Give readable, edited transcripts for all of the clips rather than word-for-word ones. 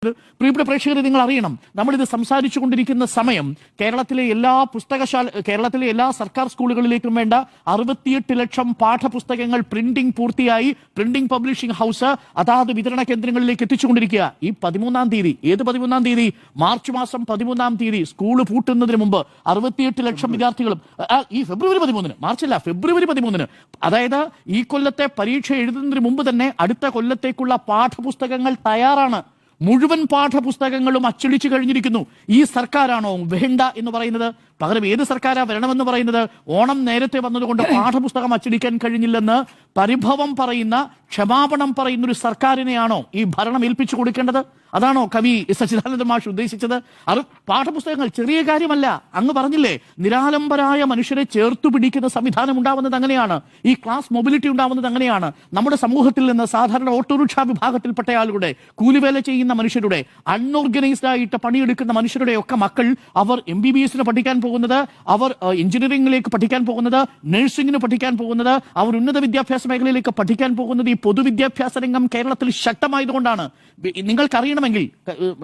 പ്രിയപ്പെട്ട പ്രേക്ഷകരെ, നിങ്ങൾ അറിയണം, നമ്മളിത് സംസാരിച്ചു കൊണ്ടിരിക്കുന്ന സമയം കേരളത്തിലെ എല്ലാ സർക്കാർ സ്കൂളുകളിലേക്കും വേണ്ട 68 ലക്ഷം പാഠപുസ്തകങ്ങൾ പ്രിന്റിംഗ് പൂർത്തിയായി പ്രിന്റിംഗ് പബ്ലിഷിംഗ് ഹൗസ് അതാത് വിതരണ കേന്ദ്രങ്ങളിലേക്ക് എത്തിച്ചുകൊണ്ടിരിക്കുക. ഈ 13-ാം തീയതി, ഏത് 13-ാം തീയതി? മാർച്ച് മാസം 13-ാം തീയതി സ്കൂൾ പൂട്ടുന്നതിന് മുമ്പ് 68 ലക്ഷം വിദ്യാർത്ഥികളും ഈ ഫെബ്രുവരി 13-ന്, മാർച്ചല്ല, ഫെബ്രുവരി 13-ന്, അതായത് ഈ കൊല്ലത്തെ പരീക്ഷ എഴുതുന്നതിന് മുമ്പ് തന്നെ അടുത്ത കൊല്ലത്തേക്കുള്ള പാഠപുസ്തകങ്ങൾ തയ്യാറാണ്. മുഴുവൻ പാഠപുസ്തകങ്ങളും അച്ചടിച്ചു കഴിഞ്ഞിരിക്കുന്നു. ഈ സർക്കാരാണോ വേണ്ട എന്ന് പറയുന്നത്? പകരം ഏത് സർക്കാരാ വരണമെന്ന് പറയുന്നത്? ഓണം നേരത്തെ വന്നതുകൊണ്ട് പാഠപുസ്തകം അച്ചടിക്കാൻ കഴിഞ്ഞില്ലെന്ന് പരിഭവം പറയുന്ന, ക്ഷമാപണം പറയുന്ന ഒരു സർക്കാരിനെയാണോ ഈ ഭരണം ഏൽപ്പിച്ചു കൊടുക്കേണ്ടത്? അതാണോ കവി സച്ചിദാനന്ദ മാഷ് ഉദ്ദേശിച്ചത്? അത് പാഠപുസ്തകങ്ങൾ ചെറിയ കാര്യമല്ല. അങ്ങ് പറഞ്ഞില്ലേ, നിരാലംബരായ മനുഷ്യരെ ചേർത്തു പിടിക്കുന്ന സംവിധാനം ഉണ്ടാവുന്നത് അങ്ങനെയാണ്. ഈ ക്ലാസ് മൊബിലിറ്റി ഉണ്ടാവുന്നത് അങ്ങനെയാണ്. നമ്മുടെ സമൂഹത്തിൽ നിന്ന് സാധാരണ ഓട്ടോറിക്ഷ വിഭാഗത്തിൽപ്പെട്ട ആളുകളുടെ, കൂലിവേല ചെയ്യുന്ന മനുഷ്യരുടെ, അൺഓർഗനൈസ്ഡ് ആയിട്ട് പണിയെടുക്കുന്ന മനുഷ്യരുടെ ഒക്കെ മക്കൾ, അവർ MBBS പഠിക്കാൻ പോകുന്നത്, അവർ എഞ്ചിനീയറിംഗിലേക്ക് പഠിക്കാൻ പോകുന്നത്, നഴ്സിംഗിന് പഠിക്കാൻ പോകുന്നത്, അവർ ഉന്നത വിദ്യാഭ്യാസ മേഖലയിലേക്ക് പഠിക്കാൻ പോകുന്നത് ഈ പൊതുവിദ്യാഭ്യാസ രംഗം കേരളത്തിൽ ശക്തമായതുകൊണ്ടാണ്. നിങ്ങൾക്കറിയണമെങ്കിൽ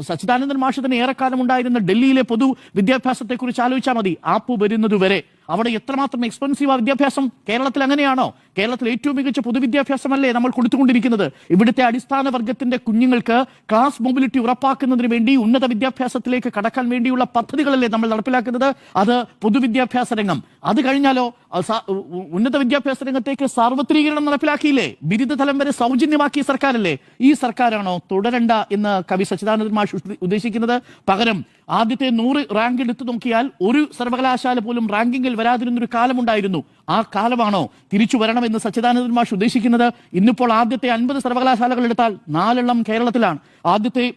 സച്ചിദാനന്ദൻ മാഷ് തന്നെ ഏറെക്കാലം ഉണ്ടായിരുന്ന ഡൽഹിയിലെ പൊതുവിദ്യാഭ്യാസത്തെ കുറിച്ച് ആലോചിച്ചാൽ മതി. ആപ്പ് വരുന്നതുവരെ അവിടെ എത്രമാത്രം എക്സ്പെൻസീവ് ആ വിദ്യാഭ്യാസം. കേരളത്തിൽ അങ്ങനെയാണോ? കേരളത്തിൽ ഏറ്റവും മികച്ച പൊതുവിദ്യാഭ്യാസമല്ലേ നമ്മൾ കൊടുത്തുകൊണ്ടിരിക്കുന്നത്? ഇവിടുത്തെ അടിസ്ഥാന വർഗത്തിന്റെ കുഞ്ഞുങ്ങൾക്ക് ക്ലാസ് മൊബിലിറ്റി ഉറപ്പാക്കുന്നതിന് വേണ്ടി ഉന്നത വിദ്യാഭ്യാസത്തിലേക്ക് കടക്കാൻ വേണ്ടിയുള്ള പദ്ധതികളല്ലേ നമ്മൾ നടപ്പിലാക്കുന്നത്? അത് പൊതുവിദ്യാഭ്യാസ രംഗം. അത് കഴിഞ്ഞാലോ ഉന്നത വിദ്യാഭ്യാസ രംഗത്തേക്ക് സാർവത്രികരണം നടപ്പിലാക്കിയില്ലേ? ബിരുദതലം വരെ സൗജന്യമാക്കിയ സർക്കാരല്ലേ? ഈ സർക്കാരാണോ തുടരണ്ട എന്ന് കവി സച്ചിദാനന്ദൻ മാഷ് ഉദ്ദേശിക്കുന്നത്? പകരം ആദ്യത്തെ 100 റാങ്ക് എടുത്തു നോക്കിയാൽ ഒരു സർവകലാശാല പോലും റാങ്കിങ്ങിൽ വരാതിരുന്നൊരു കാലമുണ്ടായിരുന്നു. ആ കാലമാണോ തിരിച്ചു വരണമെന്ന് സച്ചിദാനന്ദൻ മാഷ് ഉദ്ദേശിക്കുന്നത്? ഇന്നിപ്പോൾ ആദ്യത്തെ 50 സർവകലാശാലകൾ എടുത്താൽ 4 എണ്ണം കേരളത്തിലാണ്. ആദ്യത്തെ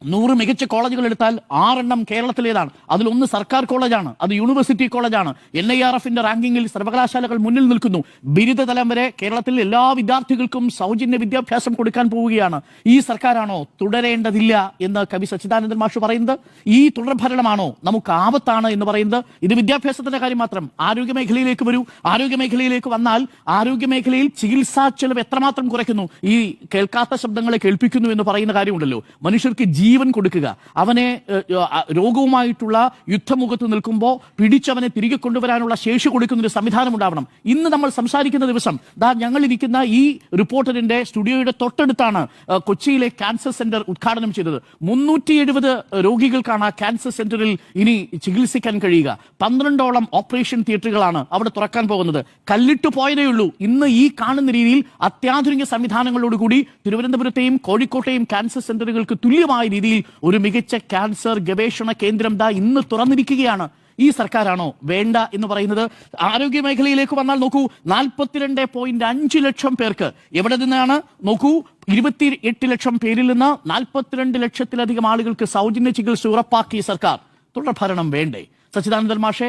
100 മികച്ച കോളേജുകൾ എടുത്താൽ 6 എണ്ണം കേരളത്തിലേതാണ്. അതിലൊന്ന് സർക്കാർ കോളേജാണ്, അത് യൂണിവേഴ്സിറ്റി കോളേജാണ്. NIRFന്റെ റാങ്കിങ്ങിൽ സർവകലാശാലകൾ മുന്നിൽ നിൽക്കുന്നു. ബിരുദതലം വരെ കേരളത്തിൽ എല്ലാ വിദ്യാർത്ഥികൾക്കും സൗജന്യ വിദ്യാഭ്യാസം കൊടുക്കാൻ പോവുകയാണ്. ഈ സർക്കാരാണോ തുടരേണ്ടതില്ല എന്ന് കവി സച്ചിദാനന്ദൻ മാഷ് പറയുന്നത്? ഈ തുടർഭരണമാണോ നമുക്ക് ആപത്താണ് എന്ന് പറയുന്നത്? ഇത് വിദ്യാഭ്യാസത്തിന്റെ കാര്യം മാത്രം. ആരോഗ്യമേഖലയിലേക്ക് വരൂ. ആരോഗ്യമേഖലയിലേക്ക് വന്നാൽ ആരോഗ്യമേഖലയിൽ ചികിത്സാ ചെലവ് എത്രമാത്രം കുറയ്ക്കുന്നു? ഈ കേൾക്കാത്ത ശബ്ദങ്ങളെ കേൾപ്പിക്കുന്നു എന്ന് പറയുന്ന കാര്യമുണ്ടല്ലോ. മനുഷ്യർക്ക് ജീവൻ കൊടുക്കുക, അവനെ രോഗവുമായിട്ടുള്ള യുദ്ധമുഖത്ത് നിൽക്കുമ്പോൾ പിടിച്ചവനെ തിരികെ കൊണ്ടുവരാനുള്ള ശേഷി കൊടുക്കുന്ന ഒരു സംവിധാനം ഉണ്ടാവണം. ഇന്ന് നമ്മൾ സംസാരിക്കുന്ന ദിവസം ഞങ്ങളിരിക്കുന്ന ഈ റിപ്പോർട്ടറിന്റെ സ്റ്റുഡിയോയുടെ തൊട്ടടുത്താണ് കൊച്ചിയിലെ ക്യാൻസർ സെന്റർ ഉദ്ഘാടനം ചെയ്തത്. 370 രോഗികൾക്കാണ് ആ ക്യാൻസർ സെന്ററിൽ ഇനി ചികിത്സിക്കാൻ കഴിയുക. 12ഓളം ഓപ്പറേഷൻ തിയേറ്ററുകളാണ് അവിടെ തുറക്കാൻ പോകുന്നത്. കല്ലിട്ടു പോയതേ ഉള്ളൂ. ഇന്ന് ഈ കാണുന്ന രീതിയിൽ അത്യാധുനിക സംവിധാനങ്ങളോടുകൂടി തിരുവനന്തപുരത്തെയും കോഴിക്കോട്ടെയും ക്യാൻസർ സെന്ററുകൾക്ക് തുല്യമായ രീതിയിൽ ഒരു മികച്ച ക്യാൻസർ ഗവേഷണ കേന്ദ്രം ഇന്ന് തുറന്നിരിക്കുകയാണ്. ഈ സർക്കാരാണോ വേണ്ട എന്ന് പറയുന്നത്? ആരോഗ്യ മേഖലയിലേക്ക് വന്നാൽ നോക്കൂ, 42.5 ലക്ഷം പേർക്ക് എവിടെ നിന്നാണ് നോക്കൂ, 28 ലക്ഷം പേരിൽ നിന്ന് 42 ലക്ഷത്തിലധികം ആളുകൾക്ക് സൗജന്യ ചികിത്സ ഉറപ്പാക്കിയ സർക്കാർ. തുടർഭരണം വേണ്ടേ? സച്ചിദാനന്ദൻ മാഷെ,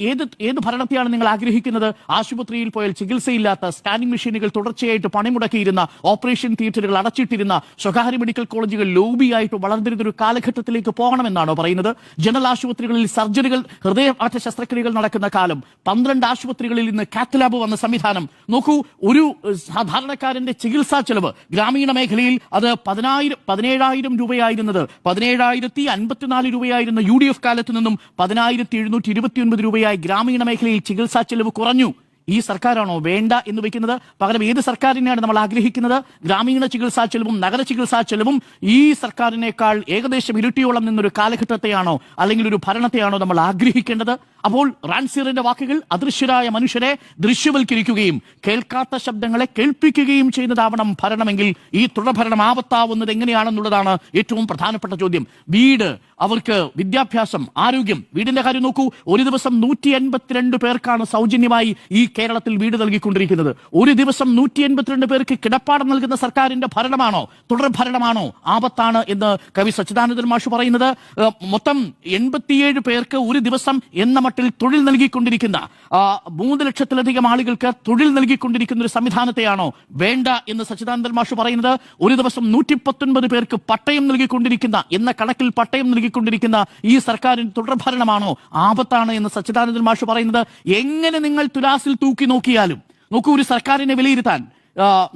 ഏത് ഭരണത്തെയാണ് നിങ്ങൾ ആഗ്രഹിക്കുന്നത്? ആശുപത്രിയിൽ പോയാൽ ചികിത്സയില്ലാത്ത, സ്കാനിംഗ് മെഷീനുകൾ തുടർച്ചയായിട്ട് പണിമുടക്കിയിരുന്ന, ഓപ്പറേഷൻ തിയേറ്ററുകൾ അടച്ചിട്ടിരുന്ന, സ്വകാര്യ മെഡിക്കൽ കോളേജുകൾ ലോബിയായിട്ട് വളർന്നിരുന്ന ഒരു കാലഘട്ടത്തിലേക്ക് പോകണമെന്നാണോ പറയുന്നത്? ജനറൽ ആശുപത്രികളിൽ സർജറികൾ, ഹൃദയമാറ്റ ശസ്ത്രക്രിയകൾ നടക്കുന്ന കാലം, 12 ആശുപത്രികളിൽ ഇന്ന് കാത്ത് ലാബ് വന്ന സംവിധാനം നോക്കൂ. ഒരു സാധാരണക്കാരന്റെ ചികിത്സാ ചെലവ് ഗ്രാമീണ മേഖലയിൽ അത് 17,000 രൂപയായിരുന്നത് 17,054 രൂപയായിരുന്ന UDF കാലത്ത് നിന്നും 17,729 രൂപയായി ഗ്രാമീണ മേഖലയിൽ ചികിത്സാ ചെലവ് കുറഞ്ഞു. ഈ സർക്കാരാണോ വേണ്ട എന്ന് വെക്കുന്നത്? പകരം ഏത് സർക്കാരിനെയാണ് നമ്മൾ ആഗ്രഹിക്കുന്നത്? ഗ്രാമീണ ചികിത്സാ ചെലവും നഗര ചികിത്സാ ചെലവും ഈ സർക്കാരിനേക്കാൾ ഏകദേശം ഇരട്ടിയോളം നിന്നൊരു കാലഘട്ടത്തെയാണോ അല്ലെങ്കിൽ ഒരു ഭരണത്തെയാണോ നമ്മൾ ആഗ്രഹിക്കേണ്ടത്? അപ്പോൾ റാൻസിയറിന്റെ വാക്കുകൾ അദൃശ്യരായ മനുഷ്യരെ ദൃശ്യവൽക്കരിക്കുകയും കേൾക്കാത്ത ശബ്ദങ്ങളെ കേൾപ്പിക്കുകയും ചെയ്യുന്നതാവണം ഭരണമെങ്കിൽ ഈ തുടർഭരണം ആപത്താവുന്നത് എങ്ങനെയാണെന്നുള്ളതാണ് ഏറ്റവും പ്രധാനപ്പെട്ട ചോദ്യം. വീട്, അവർക്ക് വിദ്യാഭ്യാസം, ആരോഗ്യം. വീടിന്റെ കാര്യം നോക്കൂ, ഒരു ദിവസം 182 പേർക്കാണ് സൗജന്യമായി ഈ കേരളത്തിൽ വീട് നൽകിക്കൊണ്ടിരിക്കുന്നത്. ഒരു ദിവസം 182 പേർക്ക് കിടപ്പാടം നൽകുന്ന സർക്കാരിന്റെ ഭരണമാണോ, തുടർഭരണമാണോ ആപത്താണ് എന്ന് കവി സച്ചിദാനന്ദൻ മാഷ് പറയുന്നത്? മൊത്തം 87 പേർക്ക് ഒരു ദിവസം എന്ന മട്ടിൽ തൊഴിൽ നൽകിക്കൊണ്ടിരിക്കുന്ന 3 ലക്ഷത്തിലധികം ആളുകൾക്ക് തൊഴിൽ നൽകിക്കൊണ്ടിരിക്കുന്ന ഒരു സംവിധാനത്തെയാണോ വേണ്ട എന്ന് സച്ചിദാനന്ദൻ മാഷ് പറയുന്നത്? ഒരു ദിവസം 119 പേർക്ക് പട്ടയം നൽകിക്കൊണ്ടിരിക്കുന്ന എന്ന കണക്കിൽ പട്ടയം നൽകിക്കൊണ്ടിരിക്കുന്ന ഈ സർക്കാരിന് തുടർഭരണമാണോ ആപത്താണ് എന്ന് സച്ചിദാനന്ദൻ മാഷ് പറയുന്നത്? എങ്ങനെ നിങ്ങൾ തുലാസിൽ തൂക്കി നോക്കിയാലും നോക്കൂ, ഒരു സർക്കാരിനെ വിലയിരുത്താൻ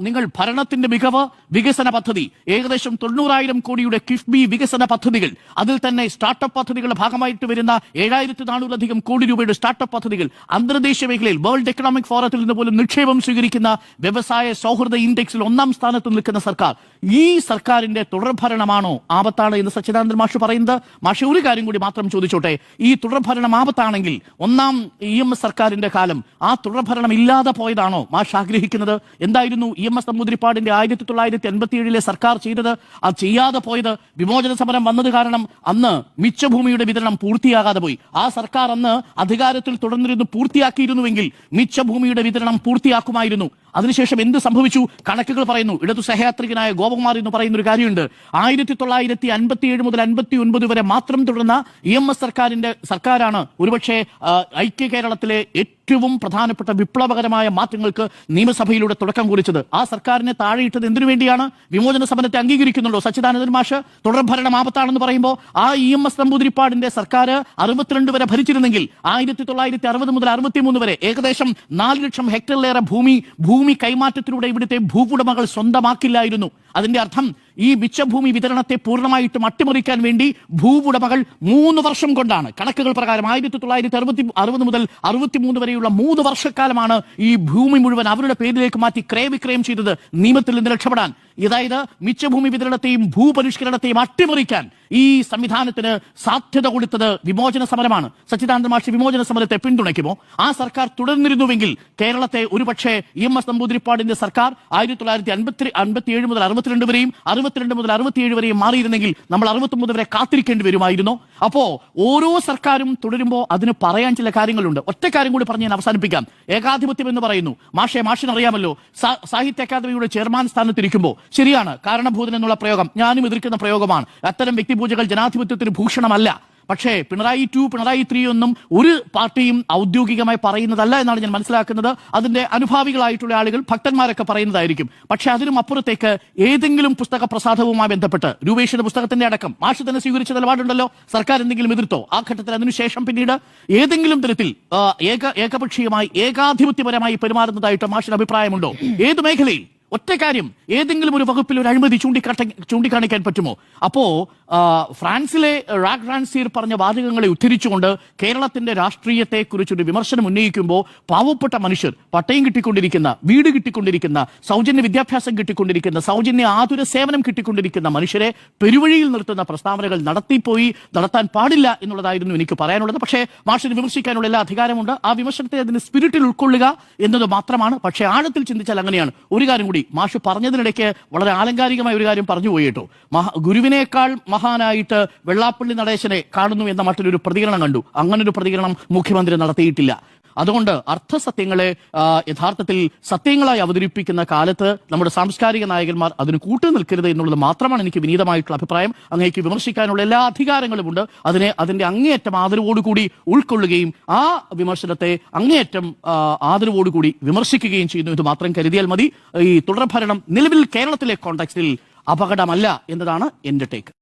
നിങ്ങൾ ഭരണത്തിന്റെ മികവ്, വികസന പദ്ധതി, ഏകദേശം 90,000 കോടിയുടെ കിഫ്ബി വികസന പദ്ധതികൾ, അതിൽ തന്നെ സ്റ്റാർട്ടപ്പ് പദ്ധതികളുടെ ഭാഗമായിട്ട് വരുന്ന 7,400 കോടി രൂപയുടെ സ്റ്റാർട്ടപ്പ് പദ്ധതികൾ, അന്തർദേശീയ മേഖലയിൽ വേൾഡ് എക്കണോമിക് ഫോറത്തിൽ നിന്ന് പോലും നിക്ഷേപം സ്വീകരിക്കുന്ന വ്യവസായ സൗഹൃദ ഇൻഡെക്സിൽ 1ാം സ്ഥാനത്ത് നിൽക്കുന്ന സർക്കാർ, ഈ സർക്കാരിന്റെ തുടർഭരണമാണോ ആപത്താണ് എന്ന് സച്ചിദാനന്ദൻ മാഷ് പറയുന്നത്? മാഷ് ഒരു കാര്യം കൂടി മാത്രം ചോദിച്ചോട്ടെ, ഈ തുടർഭരണം ആപത്താണെങ്കിൽ 1ാം EMS സർക്കാരിന്റെ കാലം ആ തുടർഭരണം ഇല്ലാതെ പോയതാണോ മാഷ് ആഗ്രഹിക്കുന്നത്? എന്തായിരുന്നു EMS നമ്പൂതിരിപ്പാടിന്റെ 1987 സർക്കാർ ചെയ്തത്? അത് ചെയ്യാതെ പോയത് വിമോചന സമരം വന്നത് കാരണം അന്ന് മിച്ചഭൂമിയുടെ വിതരണം പൂർത്തിയാകാതെ പോയി. ആ സർക്കാർ അന്ന് അധികാരത്തിൽ തുടർന്നിരുന്നു പൂർത്തിയാക്കിയിരുന്നുവെങ്കിൽ മിച്ചഭൂമിയുടെ വിതരണം പൂർത്തിയാക്കുമായിരുന്നു. അതിനുശേഷം എന്ത് സംഭവിച്ചു? കണക്കുകൾ പറയുന്നു. ഇടതു സഹയാത്രികനായ ഗോപകുമാർ എന്ന് പറയുന്ന ഒരു കാര്യമുണ്ട്. 1957 മുതൽ 59 വരെ മാത്രം തുടർന്ന EMS സർക്കാരാണ് ഒരുപക്ഷെ ഐക്യ കേരളത്തിലെ ഏറ്റവും പ്രധാനപ്പെട്ട വിപ്ലവകരമായ മാറ്റങ്ങൾക്ക് നിയമസഭയിലൂടെ തുടക്കം കുറിച്ചത്. ആ സർക്കാരിനെ താഴെയിട്ടത് എന്തിനു വേണ്ടിയാണ്? വിമോചന സമരത്തെ അംഗീകരിക്കുന്നുണ്ടോ സച്ചിദാനന്ദൻ മാഷ്? തുടർഭരണം ആപത്താണെന്ന് പറയുമ്പോൾ ആ EMS നമ്പൂതിരിപ്പാടിന്റെ സർക്കാർ 62 വരെ ഭരിച്ചിരുന്നെങ്കിൽ 1960 മുതൽ 63 വരെ ഏകദേശം 4 ലക്ഷം ഹെക്ടറിലേറെ ഭൂമി കൈമാറ്റത്തിലൂടെ ഇവിടുത്തെ ഭൂവുടമകൾ സ്വന്തമാക്കില്ലായിരുന്നു. അതിന്റെ അർത്ഥം ഈ മിച്ചഭൂമി വിതരണത്തെ പൂർണ്ണമായിട്ടും അട്ടിമറിക്കാൻ വേണ്ടി ഭൂവുടമകൾ 3 വർഷം കൊണ്ടാണ്, കണക്കുകൾ പ്രകാരം 1960 മുതൽ 63 വരെയുള്ള 3 വർഷക്കാലമാണ് ഈ ഭൂമി മുഴുവൻ അവരുടെ പേരിലേക്ക് മാറ്റി ക്രയവിക്രയം ചെയ്തത് നിയമത്തിൽ നിന്ന് രക്ഷപ്പെടാൻ. അതായത് മിച്ചഭൂമി വിതരണത്തെയും ഭൂപരിഷ്കരണത്തെയും അട്ടിമറിക്കാൻ ഈ സംവിധാനത്തിന് സാധ്യത കൊടുത്തത് വിമോചന സമരമാണ്. സച്ചിദാനന്ദ മാഷ് വിമോചന സമരത്തെ പിന്തുണയ്ക്കുമോ? ആ സർക്കാർ തുടർന്നിരുന്നുവെങ്കിൽ കേരളത്തെ ഒരുപക്ഷെ EMS നമ്പൂതിരിപ്പാടിന്റെ സർക്കാർ 1957 മുതൽ 62 വരെയും 62 മുതൽ 67 വരെയും മാറിയിരുന്നെങ്കിൽ നമ്മൾ 69 വരെ കാത്തിരിക്കേണ്ടി വരുമായിരുന്നു. അപ്പോ ഓരോ സർക്കാരും തുടരുമ്പോൾ അതിന് പറയാൻ ചില കാര്യങ്ങളുണ്ട്. ഒറ്റ കാര്യം കൂടി പറഞ്ഞ് ഞാൻ അവസാനിപ്പിക്കാം. ഏകാധിപത്യം എന്ന് പറയുന്നു. മാഷിനറിയാമല്ലോ, സാഹിത്യ അക്കാദമിയുടെ ചെയർമാൻ സ്ഥാനത്തിരിക്കുമ്പോൾ ശരിയാണ്, കാരണഭൂതൻ എന്നുള്ള പ്രയോഗം ഞാനും എതിർക്കുന്ന പ്രയോഗമാണ്. അത്തരം വ്യക്തിപൂജകൾ ജനാധിപത്യത്തിന് ഭൂഷണമല്ല. പക്ഷേ പിണറായി 2, പിണറായി 3 ഒന്നും ഒരു പാർട്ടിയും ഔദ്യോഗികമായി പറയുന്നതല്ല എന്നാണ് ഞാൻ മനസ്സിലാക്കുന്നത്. അതിന്റെ അനുഭാവികളായിട്ടുള്ള ആളുകൾ, ഭക്തന്മാരൊക്കെ പറയുന്നതായിരിക്കും. പക്ഷെ അതിനും അപ്പുറത്തേക്ക് ഏതെങ്കിലും പുസ്തക പ്രസാധവുമായി ബന്ധപ്പെട്ട് രൂപേഷിന്റെ പുസ്തകത്തിന്റെ അടക്കം മാഷ് തന്നെ സ്വീകരിച്ച നിലപാടുണ്ടല്ലോ. സർക്കാർ എന്തെങ്കിലും എതിർത്തോ ആ ഘട്ടത്തിൽ? അതിനുശേഷം പിന്നീട് ഏതെങ്കിലും തരത്തിൽ ഏകപക്ഷീയമായി ഏകാധിപത്യപരമായി പെരുമാറുന്നതായിട്ട് മാഷിന് അഭിപ്രായമുണ്ടോ? ഏത് മേഖലയിൽ? ഒറ്റ കാര്യം, ഏതെങ്കിലും ഒരു വകുപ്പിൽ ഒരു അഴിമതി ചൂണ്ടിക്കാണിക്കാൻ പറ്റുമോ? അപ്പോ ഫ്രാൻസിലെ റാഗ് റാൻസിയർ പറഞ്ഞ വാചകങ്ങളെ ഉദ്ധരിച്ചുകൊണ്ട് കേരളത്തിന്റെ രാഷ്ട്രീയത്തെ കുറിച്ചൊരു വിമർശനം ഉന്നയിക്കുമ്പോൾ പാവപ്പെട്ട മനുഷ്യർ, പട്ടയം കിട്ടിക്കൊണ്ടിരിക്കുന്ന, വീട് കിട്ടിക്കൊണ്ടിരിക്കുന്ന, സൗജന്യ വിദ്യാഭ്യാസം കിട്ടിക്കൊണ്ടിരിക്കുന്ന, സൗജന്യ ആതുര സേവനം കിട്ടിക്കൊണ്ടിരിക്കുന്ന മനുഷ്യരെ പെരുവഴിയിൽ നിർത്തുന്ന പ്രസ്താവനകൾ നടത്താൻ പാടില്ല എന്നുള്ളതായിരുന്നു എനിക്ക് പറയാനുള്ളത്. പക്ഷേ മാഷിന് വിമർശിക്കാനുള്ള എല്ലാ അധികാരമുണ്ട്. ആ വിമർശനത്തെ അതിന്റെ സ്പിരിറ്റിൽ ഉൾക്കൊള്ളുക എന്നത് മാത്രമാണ്. പക്ഷേ ആഴത്തിൽ ചിന്തിച്ചാൽ അങ്ങനെയാണ്. ഒരു കാര്യം കൂടി, മാഷ് പറഞ്ഞതിനിടയ്ക്ക് വളരെ ആലങ്കാരികമായ ഒരു കാര്യം പറഞ്ഞു പോയിട്ടോ. ഗുരുവിനേക്കാൾ മഹാനായിട്ട് വെള്ളാപ്പള്ളി നടേശനെ കാണുന്നു എന്ന മറ്റൊരു പ്രതികരണം കണ്ടു. അങ്ങനൊരു പ്രതികരണം മുഖ്യമന്ത്രി നടത്തിയിട്ടില്ല. അതുകൊണ്ട് അർത്ഥസത്യങ്ങളെ യഥാർത്ഥത്തിൽ സത്യങ്ങളായി അവതരിപ്പിക്കുന്ന കാലത്ത് നമ്മുടെ സാംസ്കാരിക നായകന്മാർ അതിന് കൂട്ടുനിൽക്കരുത് എന്നുള്ളത് മാത്രമാണ് എനിക്ക് വിനീതമായിട്ടുള്ള അഭിപ്രായം. അങ്ങേക്ക് വിമർശിക്കാനുള്ള എല്ലാ അധികാരങ്ങളുമുണ്ട്. അതിന്റെ അങ്ങേയറ്റം ആദരവോടുകൂടി ഉൾക്കൊള്ളുകയും ആ വിമർശനത്തെ അങ്ങേയറ്റം ആദരവോടുകൂടി വിമർശിക്കുകയും ചെയ്യുന്നു. ഇത് മാത്രം കരുതിയാൽ മതി. ഈ തുടർഭരണം നിലവിൽ കേരളത്തിലെ കോണ്ടെക്സ്റ്റിൽ അപകടമല്ല എന്നതാണ് എന്റെ ടേക്ക്.